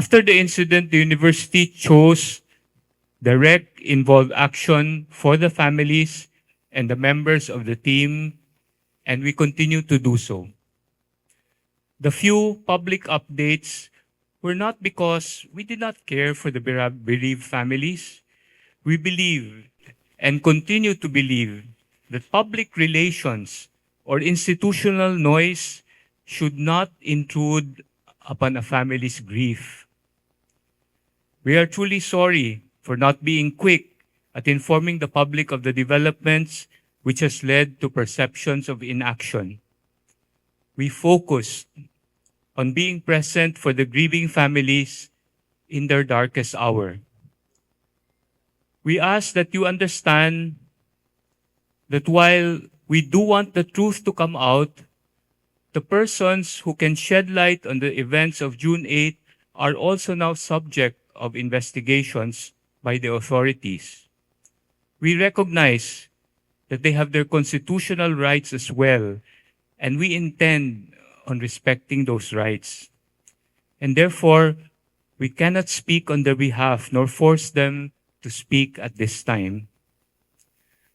After the incident, the university chose direct, involved action for the families and the members of the team, and we continue to do so. The few public updates were not because we did not care for the bereaved families. We believe and continue to believe that public relations or institutional noise should not intrude upon a family's grief. We are truly sorry for not being quick at informing the public of the developments which has led to perceptions of inaction. We focused on being present for the grieving families in their darkest hour. We ask that you understand that while we do want the truth to come out, the persons who can shed light on the events of June 8 are also now subject of investigations by the authorities. We recognize that they have their constitutional rights as well, and we intend on respecting those rights. And therefore, we cannot speak on their behalf nor force them to speak at this time.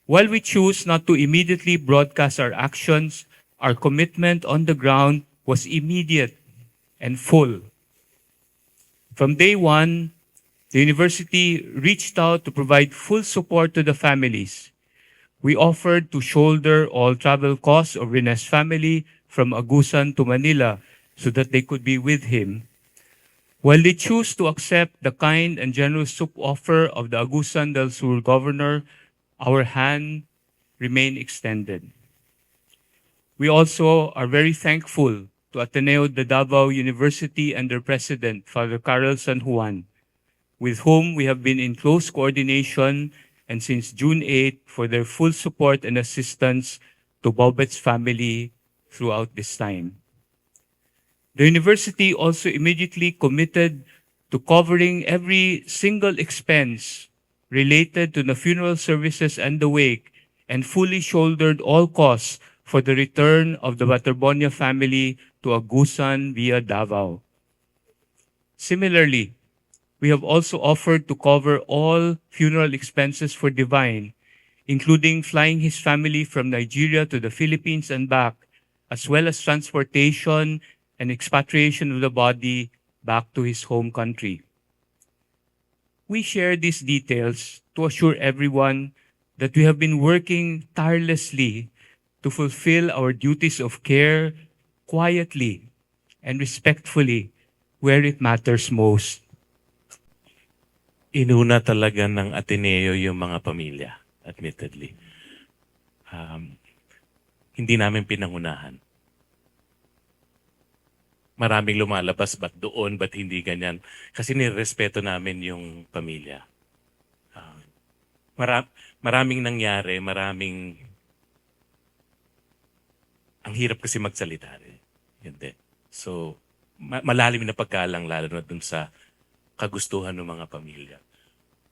While we choose not to immediately broadcast our actions, our commitment on the ground was immediate and full. From day one, the university reached out to provide full support to the families. We offered to shoulder all travel costs of Rene's family from Agusan to Manila so that they could be with him. While they choose to accept the kind and generous offer of the Agusan del Sur governor, our hand remained extended. We also are very thankful to Ateneo de Davao University and their president, Father Carol San Juan, with whom we have been in close coordination and since June 8 for their full support and assistance to Bobet's family throughout this time. The university also immediately committed to covering every single expense related to the funeral services and the wake and fully shouldered all costs for the return of the Baterbonia family to Agusan via Davao. Similarly, we have also offered to cover all funeral expenses for Divine, including flying his family from Nigeria to the Philippines and back, as well as transportation and expatriation of the body back to his home country. We share these details to assure everyone that we have been working tirelessly to fulfill our duties of care quietly and respectfully where it matters most. Inuna talaga ng Ateneo yung mga pamilya, admittedly. Hindi namin pinangunahan. Maraming lumalabas, ba't doon, ba't hindi ganyan? Kasi nirespeto namin yung pamilya. Maraming nangyari, ang hirap kasi magsalita rin. Hindi. So, malalim na pagkalang lalo na dun sa kagustuhan ng mga pamilya.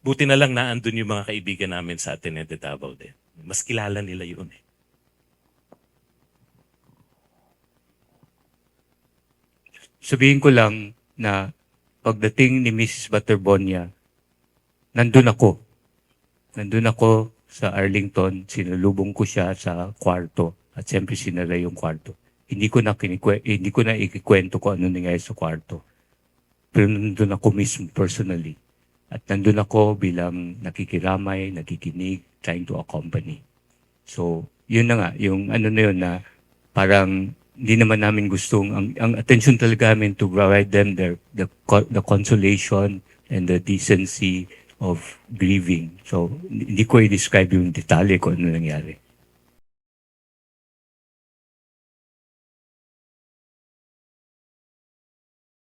Buti na lang naandun yung mga kaibigan namin sa Ateneo de Davao din. Mas kilala nila yun eh. Sabihin ko lang na pagdating ni Mrs. Baterbonia, nandun ako. Nandun ako sa Arlington, sinalubong ko siya sa kwarto at siyempre sinara yung kwarto. Hindi ko na ikikwento kung ano nangyari sa kwarto. Pero nandun ako mismo personally. At nandun ako bilang nakikiramay, nakikinig, trying to accompany. So, yun na nga, yung ano na yun na parang hindi naman namin gustong, ang attention talaga namin to provide them the consolation and the decency of grieving. So, hindi ko i-describe yung detalye kung ano nangyari.